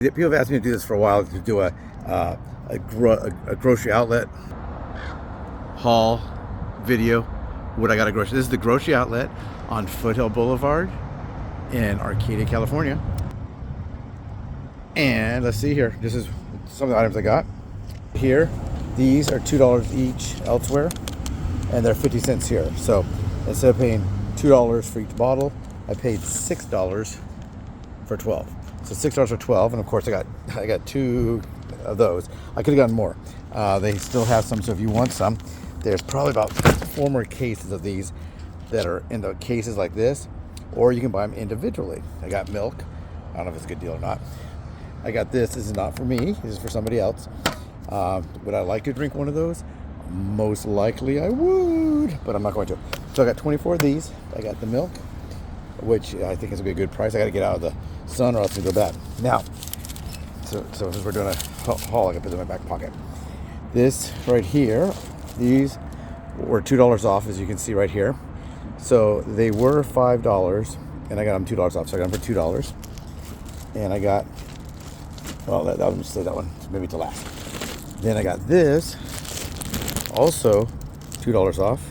People have asked me to do this for a while, to do a grocery outlet haul video. What I got at grocery. This is the grocery outlet on Foothill Boulevard in Arcadia, California. And let's see here. This is some of the items I got. Here, these are $2 each elsewhere, and they're 50 cents here. So instead of paying $2 for each bottle, I paid $6 for 12. So $6 for 12, and of course I got 2 of those. I could have gotten more. They still have some, so if you want some, there's probably about 4 more cases of these that are in the cases like this, or you can buy them individually. I got milk. I don't know if it's a good deal or not. I got this. This is not for me. This is for somebody else. Would I like to drink one of those? Most likely I would, but I'm not going to. So I got 24 of these. I got the milk, which I think is going to be a good price. I got to get out of the sun or else it's going to go bad. Now, so since we're doing a haul, I can put it in my back pocket. This right here, these were $2 off, as you can see right here. So they were $5, and I got them $2 off. So I got them for $2. And I got, well, that one, say that one, maybe to last. Then I got this, also $2 off.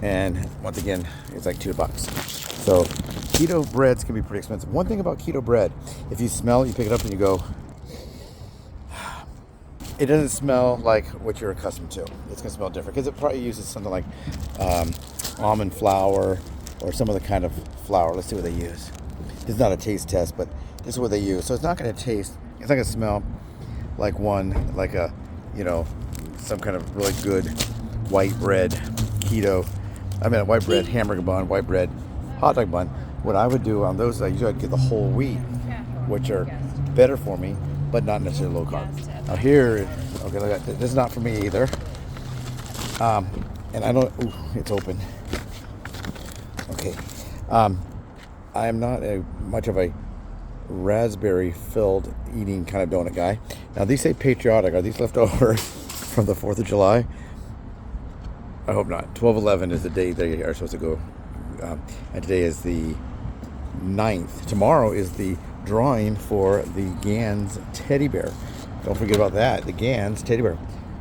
And once again, it's like $2. So keto breads can be pretty expensive. One thing about keto bread, if you smell it, you pick it up and you go, it doesn't smell like what you're accustomed to. It's gonna smell different because it probably uses something like almond flour or some other kind of flour. Let's see what they use. It's not a taste test, but this is what they use. So it's not gonna taste, it's not gonna smell like a, you know, some kind of really good white bread keto. I mean, a white bread hamburger bun, white bread hot dog bun. What I would do on those, I usually get the whole wheat, which are better for me, but not necessarily low carb. Now here, okay, look at this. This is not for me either. And I don't. Ooh, it's open. Okay. I am not much of a raspberry-filled eating kind of donut guy. Now these say patriotic. Are these left over from the 4th of July? I hope not. 12/11 is the day they are supposed to go. And today is the 9th. Tomorrow is the drawing for the Gans teddy bear. Don't forget about that. The Gans teddy bear.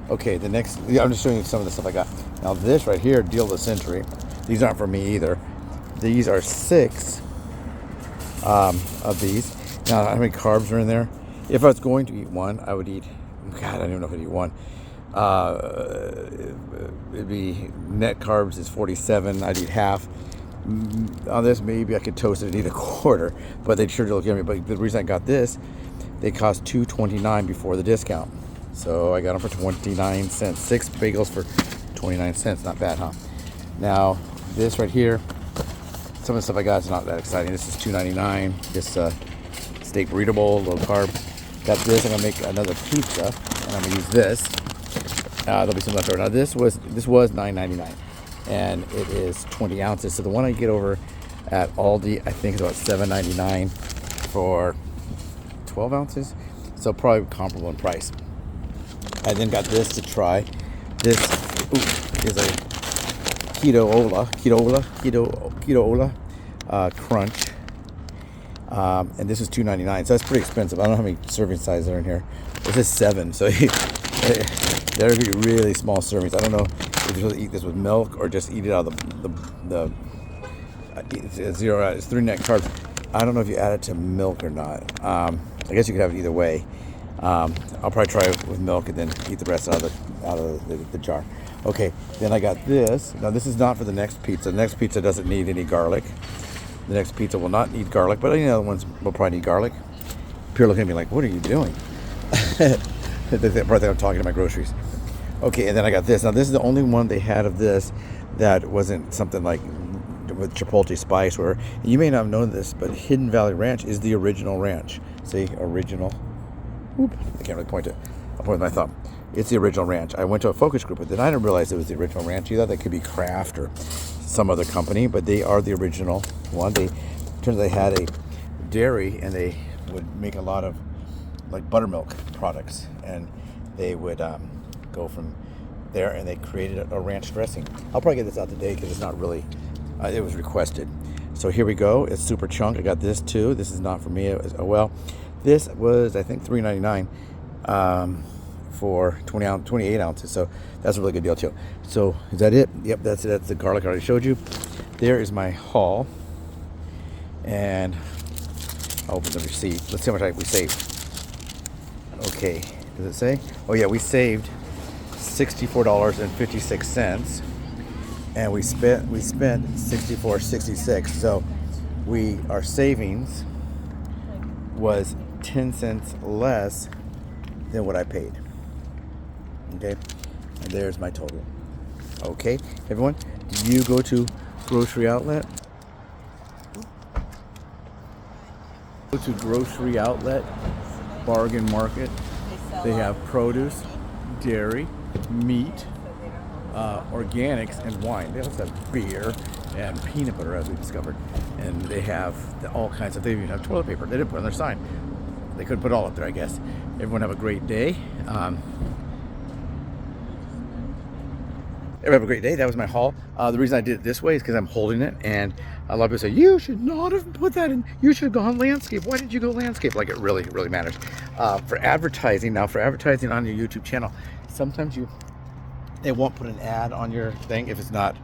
Okay, the next, I'm just showing you some of the stuff I got. Now this right here, deal of the century. These aren't for me either. These are 6 of these. Now, how many carbs are in there? If I was going to eat one, I would eat, God, I don't even know if I'd eat one. It'd be net carbs is 47. I'd eat half. On this, maybe I could toast it and eat a quarter, but they sure do look yummy. But the reason I got this, they cost $2.29 before the discount. So I got them for 29 cents. 6 bagels for 29 cents. Not bad, huh? Now, this right here, some of the stuff I got is not that exciting. This is $2.99. This steak burrito bowl, low carb. Got this. I'm gonna make another pizza, and I'm gonna use this. There'll be some left over. Now this was $9.99, and it is 20 ounces. So the one I get over at Aldi, I think is about $7.99 for 12 ounces. So probably comparable in price. I then got this to try. This is a Keto Ola Crunch. And this is $2.99, so that's pretty expensive. I don't know how many serving sizes are in here. This is 7, so there would be really small servings. I don't know if you're supposed to eat this with milk or just eat it out of the it's 0. It's 3 net carbs. I don't know if you add it to milk or not. I guess you could have it either way. I'll probably try it with milk and then eat the rest out of the jar. Okay, then I got this. Now this is not for the next pizza. The next pizza doesn't need any garlic. The next pizza will not need garlic, but any other ones will probably need garlic. People are looking at me like, what are you doing? They probably think I'm talking to my groceries. Okay, and then I got this. Now this is the only one they had of this that wasn't something like with chipotle spice, where you may not have known this, but Hidden Valley Ranch is the original ranch. See, original. Oop, I can't really point it. I'll point with my thumb. It's the original ranch. I went to a focus group, but then I didn't realize it was the original ranch either. That could be Kraft or some other company, but they are the original one. Turns out they had a dairy, and they would make a lot of like buttermilk products, and they would go from there, and they created a ranch dressing. I'll probably get this out today because it's not really, it was requested. So here we go. It's super chunk. I got this too. This is not for me. It was, oh well, this was I think $3.99 for 28 ounces. So that's a really good deal too. So is that it? Yep, that's it. That's the garlic I already showed you. There is my haul, and I'll open the receipt. Let's see how much we saved. Okay, does it say? Oh yeah, we saved $64.56, and we spent $64.66. So our savings was 10 cents less than what I paid. Okay, and there's my total. Okay, everyone, do you go to grocery outlet? Go to grocery outlet, bargain market. They have produce, dairy, meat, organics, and wine. They also have beer and peanut butter, as we discovered. And they have all kinds of, they even have toilet paper. They didn't put it on their sign. They couldn't put it all up there, I guess. Everyone have a great day. Everyone have a great day. That was my haul. The reason I did it this way is because I'm holding it, and a lot of people say, you should not have put that in. You should have gone landscape. Why did you go landscape? Like, it really, really matters. For advertising, now for advertising on your YouTube channel, sometimes they won't put an ad on your thing if it's not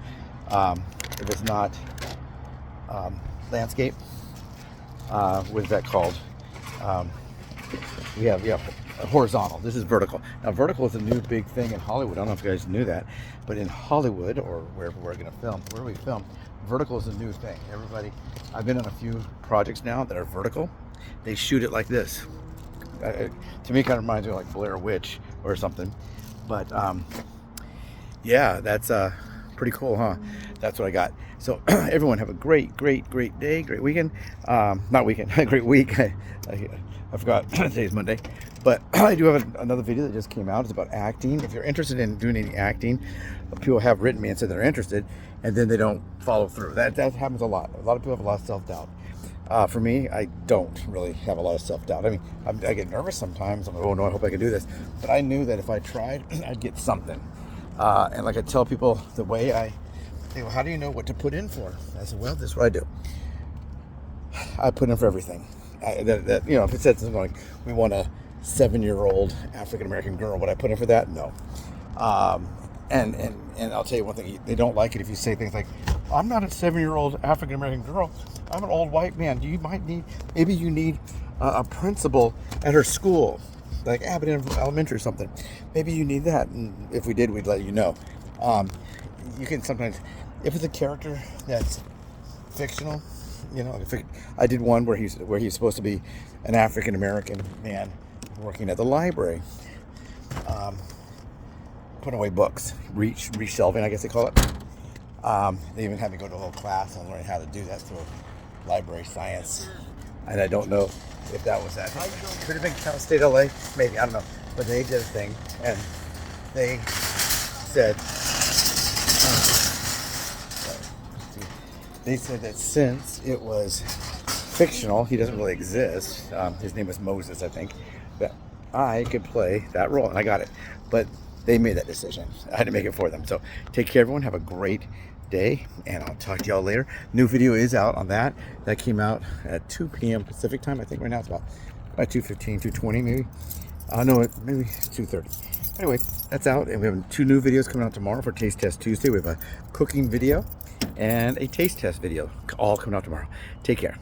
landscape. What is that called? We have horizontal. This is vertical. Now vertical is a new big thing in Hollywood. I don't know if you guys knew that, but in Hollywood, or wherever we're going to film, where we film, vertical is a new thing. I've been on a few projects now that are vertical. They shoot it like this. To me, it kind of reminds me of like Blair Witch or something. But yeah, that's pretty cool, huh? That's what I got. So everyone have a great day, great weekend. Not weekend, a great week. I forgot today's Monday, but I do have another video that just came out. It's about acting. If you're interested in doing any acting, people have written me and said they're interested, and then they don't follow through. That happens a lot. A lot of people have a lot of self-doubt. For me, I don't really have a lot of self-doubt. I mean, I get nervous sometimes. I'm like, oh no, I hope I can do this. But I knew that if I tried, I'd get something. And like I tell people, the way they go, how do you know what to put in for? I said, well, this is what I do. I put in for everything. If it said something like, we want a 7-year-old African-American girl, would I put in for that? No. And I'll tell you one thing, they don't like it if you say things like, I'm not a 7-year-old African-American girl, I'm an old white man. Maybe you need a principal at her school, like Abbott Elementary or something. Maybe you need that. And if we did, we'd let you know. You can sometimes, if it's a character that's fictional, I did one where he's supposed to be an African-American man working at the library, putting away books, reshelving, I guess they call it. They even had me go to a whole class on learning how to do that through library science. And I don't know if that was that. Could have been Cal State LA, maybe, I don't know. But they did a thing, and they said, that since it was fictional, he doesn't really exist. His name was Moses, I think, that I could play that role, and I got it. But they made that decision. I had to make it for them. So take care, everyone. Have a great day, and I'll talk to y'all later. New video is out on that. That came out at 2 p.m. Pacific time. I think right now it's about 2:15, 2:20 maybe. No, maybe 2:30. Anyway, that's out, and we have 2 new videos coming out tomorrow for Taste Test Tuesday. We have a cooking video and a taste test video, all coming out tomorrow. Take care.